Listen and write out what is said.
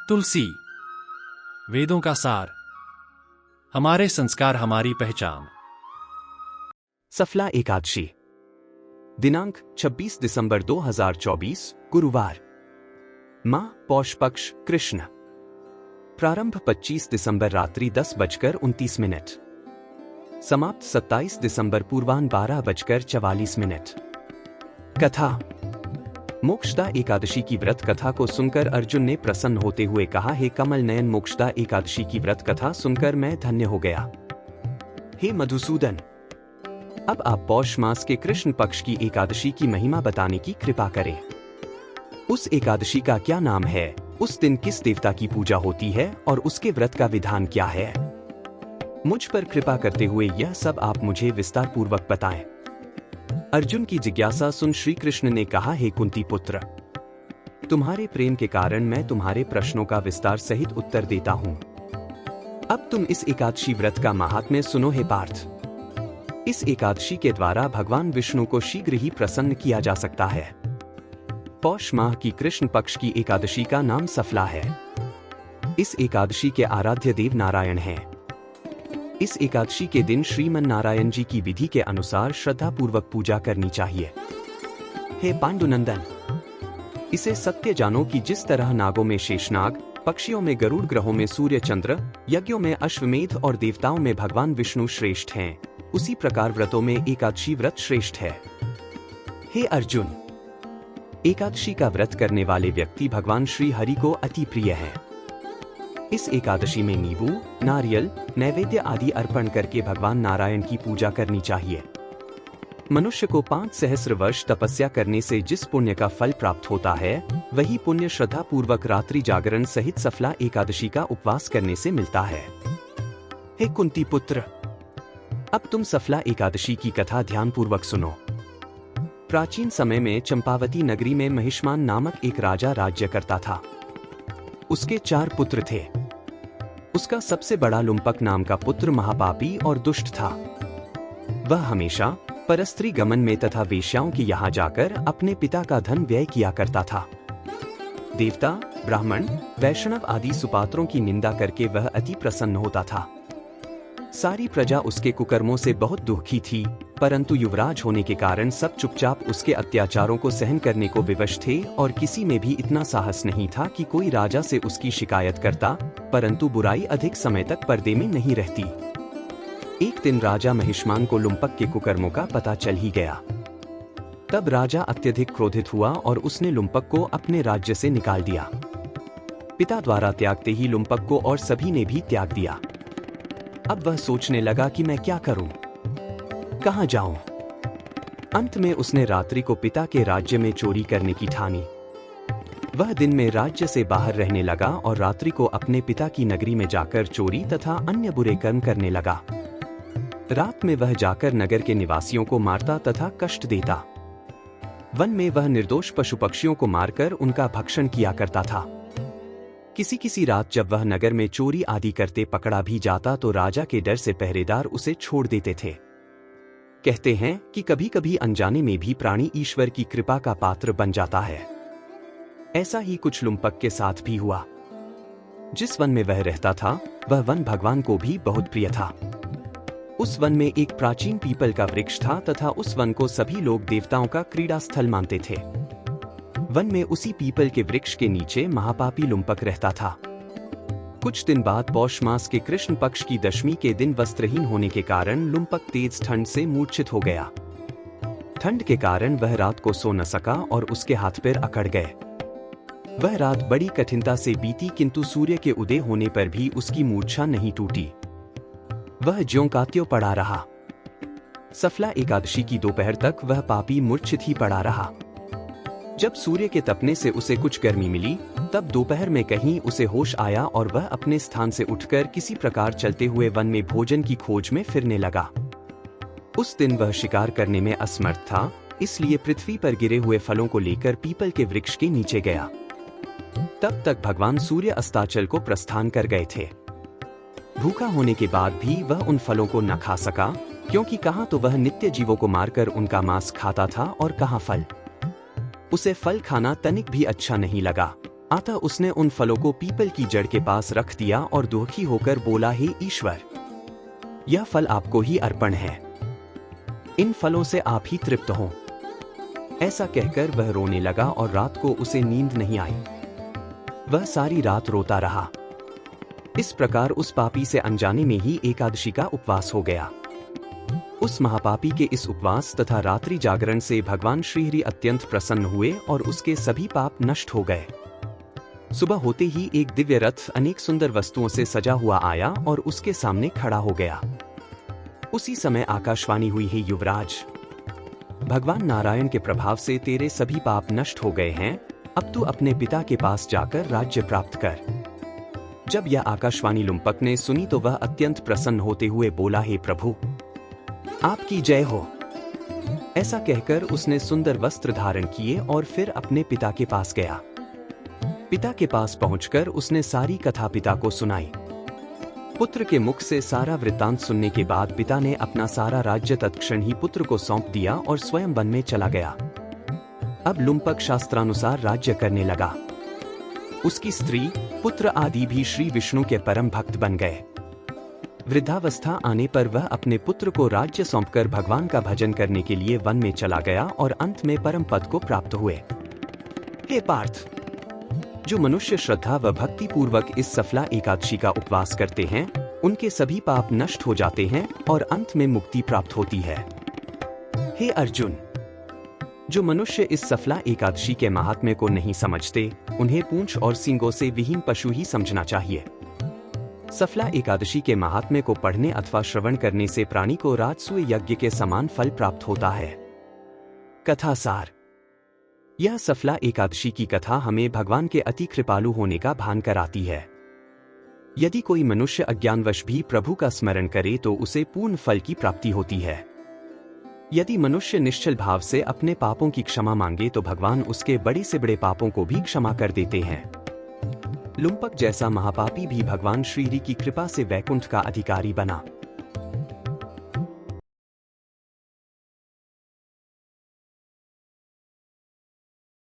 तुलसी, वेदों का सार, हमारे संस्कार हमारी पहचान। सफला एकादशी, दिनांक 26 दिसंबर 2024, गुरुवार। माह पौष पक्ष कृष्ण। प्रारंभ 25 दिसंबर रात्रि 10:29। समाप्त 27 दिसंबर पूर्वाह्न 12:44। कथा। मोक्षदा एकादशी की व्रत कथा को सुनकर अर्जुन ने प्रसन्न होते हुए कहा, हे कमल नयन, मोक्षदा एकादशी की व्रत कथा सुनकर मैं धन्य हो गया। हे मधुसूदन, अब आप पौष मास के कृष्ण पक्ष की एकादशी की महिमा बताने की कृपा करें। उस एकादशी का क्या नाम है, उस दिन किस देवता की पूजा होती है और उसके व्रत का विधान क्या है? मुझ पर कृपा करते हुए यह सब आप मुझे विस्तार पूर्वक बताएं। अर्जुन की जिज्ञासा सुन श्री कृष्ण ने कहा, हे कुंती पुत्र, तुम्हारे प्रेम के कारण मैं तुम्हारे प्रश्नों का विस्तार सहित उत्तर देता हूं। अब तुम इस एकादशी व्रत का महात्म्य सुनो हे पार्थ। इस एकादशी के द्वारा भगवान विष्णु को शीघ्र ही प्रसन्न किया जा सकता है। पौष माह की कृष्ण पक्ष की एकादशी का नाम सफला है। इस एकादशी के आराध्य देव नारायण हैं। इस एकादशी के दिन श्रीमन नारायण जी की विधि के अनुसार श्रद्धा पूर्वक पूजा करनी चाहिए। हे पांडुनंदन, इसे सत्य जानो कि जिस तरह नागों में शेषनाग, पक्षियों में गरुड़, ग्रहों में सूर्य चंद्र, यज्ञों में अश्वमेध और देवताओं में भगवान विष्णु श्रेष्ठ हैं, उसी प्रकार व्रतों में एकादशी व्रत श्रेष्ठ है। हे अर्जुन, एकादशी का व्रत करने वाले व्यक्ति भगवान श्री हरि को अति प्रिय है। इस एकादशी में नींबू, नारियल, नैवेद्य आदि अर्पण करके भगवान नारायण की पूजा करनी चाहिए। मनुष्य को 5 सहस्र वर्ष तपस्या करने से जिस पुण्य का फल प्राप्त होता है, वही पुण्य श्रद्धा पूर्वक रात्रि जागरण सहित सफला एकादशी का उपवास करने से मिलता है। हे कुंती पुत्र, अब तुम सफला एकादशी की कथा ध्यानपूर्वक सुनो। प्राचीन समय में चंपावती नगरी में महिष्मान नामक एक राजा राज्य करता था। उसके 4 पुत्र थे। उसका सबसे बड़ा लुम्पक नाम का पुत्र महापापी और दुष्ट था। वह हमेशा परस्त्री गमन में तथा वेश्याओं के यहाँ जाकर अपने पिता का धन व्यय किया करता था। देवता, ब्राह्मण, वैष्णव आदि सुपात्रों की निंदा करके वह अति प्रसन्न होता था। सारी प्रजा उसके कुकर्मों से बहुत दुखी थी, परंतु युवराज होने के कारण सब चुपचाप उसके अत्याचारों को सहन करने को विवश थे और किसी में भी इतना साहस नहीं था कि कोई राजा से उसकी शिकायत करता, परंतु बुराई अधिक समय तक पर्दे में नहीं रहती। एक दिन राजा महिष्मान को लुम्पक के कुकर्मों का पता चल ही गया। तब राजा अत्यधिक क्रोधित हुआ और उसने लुम्पक को अपने राज्य से निकाल दिया। पिता द्वारा त्यागते ही लुम्पक को और सभी ने भी त्याग दिया। अब वह सोचने लगा कि मैं क्या करूं, कहां जाऊं। अंत में उसने रात्रि को पिता के राज्य में चोरी करने की ठानी। वह दिन में राज्य से बाहर रहने लगा और रात्रि को अपने पिता की नगरी में जाकर चोरी तथा अन्य बुरे कर्म करने लगा। रात में वह जाकर नगर के निवासियों को मारता तथा कष्ट देता। वन में वह निर्दोष पशु पक्षियों को मारकर उनका भक्षण किया करता था। किसी किसी रात जब वह नगर में चोरी आदि करते पकड़ा भी जाता तो राजा के डर से पहरेदार उसे छोड़ देते थे। कहते हैं कि कभी कभी अनजाने में भी प्राणी ईश्वर की कृपा का पात्र बन जाता है। ऐसा ही कुछ लुम्पक के साथ भी हुआ। जिस वन में वह रहता था, वह वन भगवान को भी बहुत प्रिय था। उस वन में एक प्राचीन पीपल का वृक्ष था तथा उस वन को सभी लोग देवताओं का क्रीड़ा स्थल मानते थे। वन में उसी पीपल के वृक्ष के नीचे महापापी लुम्पक रहता था। कुछ दिन बाद पौष मास के कृष्ण पक्ष की दशमी के दिन वस्त्रहीन होने के कारण लुम्पक तेज ठंड से मूर्छित हो गया। ठंड के कारण वह रात को सो न सका और उसके हाथ पैर अकड़ गए। वह रात बड़ी कठिनता से बीती, किंतु सूर्य के उदय होने पर भी उसकी मूर्छा नहीं टूटी। वह ज्यों का त्यों पड़ा रहा। सफला एकादशी की दोपहर तक वह पापी मूर्छित ही पड़ा रहा। जब सूर्य के तपने से उसे कुछ गर्मी मिली, तब दोपहर में कहीं उसे होश आया और वह अपने स्थान से उठकर किसी प्रकार चलते हुए वन में भोजन की खोज में फिरने लगा। उस दिन वह शिकार करने में असमर्थ था, इसलिए पृथ्वी पर गिरे हुए फलों को लेकर पीपल के वृक्ष के नीचे गया। तब तक भगवान सूर्य अस्ताचल को प्रस्थान कर गए थे। भूखा होने के बाद भी वह उन फलों को न खा सका, क्योंकि कहाँ तो वह नित्य जीवों को मारकर उनका मांस खाता था और कहाँ फल। उसे फल खाना तनिक भी अच्छा नहीं लगा। अतः उसने उन फलों को पीपल की जड़ के पास रख दिया और दुखी होकर बोला, हे ईश्वर, यह फल आपको ही अर्पण है, इन फलों से आप ही तृप्त हों। ऐसा कहकर वह रोने लगा और रात को उसे नींद नहीं आई। वह सारी रात रोता रहा। इस प्रकार उस पापी से अनजाने में ही एकादशी का उपवास हो गया। उस महापापी के इस उपवास तथा रात्रि जागरण से भगवान श्रीहरि अत्यंत प्रसन्न हुए और उसके सभी पाप नष्ट हो गए। सुबह होते ही एक दिव्य रथ अनेक सुंदर वस्तुओं से सजा हुआ आया और उसके सामने खड़ा हो गया। उसी समय आकाशवाणी हुई, हे युवराज, भगवान नारायण के प्रभाव से तेरे सभी पाप नष्ट हो गए हैं, अब तू अपने पिता के पास जाकर राज्य प्राप्त कर। जब यह आकाशवाणी लुम्पक ने सुनी तो वह अत्यंत प्रसन्न होते हुए बोला, हे प्रभु, आपकी जय हो। ऐसा कहकर उसने सुंदर वस्त्र धारण किए और फिर अपने पिता के पास गया। पिता के पास पहुंचकर उसने सारी कथा पिता को सुनाई। पुत्र के मुख से सारा वृत्तांत सुनने के बाद पिता ने अपना सारा राज्य तत्क्षण ही पुत्र को सौंप दिया और स्वयं वन में चला गया। अब लुम्पक शास्त्रानुसार राज्य करने लगा। उसकी स्त्री, पुत्र आदि भी श्री विष्णु के परम भक्त बन गए। वृद्धावस्था आने पर वह अपने पुत्र को राज्य सौंपकर भगवान का भजन करने के लिए वन में चला गया और अंत में परम पद को प्राप्त हुए। हे पार्थ, जो मनुष्य श्रद्धा व भक्ति पूर्वक इस सफला एकादशी का उपवास करते हैं, उनके सभी पाप नष्ट हो जाते हैं और अंत में मुक्ति प्राप्त होती है। हे अर्जुन, जो मनुष्य इस सफला एकादशी के महात्म्य को नहीं समझते, उन्हें पूंछ और सींगों से विहीन पशु ही समझना चाहिए। सफला एकादशी के महात्म्य को पढ़ने अथवा श्रवण करने से प्राणी को राजसूय यज्ञ के समान फल प्राप्त होता है। कथा सार। यह सफला एकादशी की कथा हमें भगवान के अति कृपालु होने का भान कराती है। यदि कोई मनुष्य अज्ञानवश भी प्रभु का स्मरण करे तो उसे पूर्ण फल की प्राप्ति होती है। यदि मनुष्य निश्चल भाव से अपने पापों की क्षमा मांगे तो भगवान उसके बड़े से बड़े पापों को भी क्षमा कर देते हैं। लुम्पक जैसा महापापी भी भगवान श्रीहरि की कृपा से वैकुंठ का अधिकारी बना।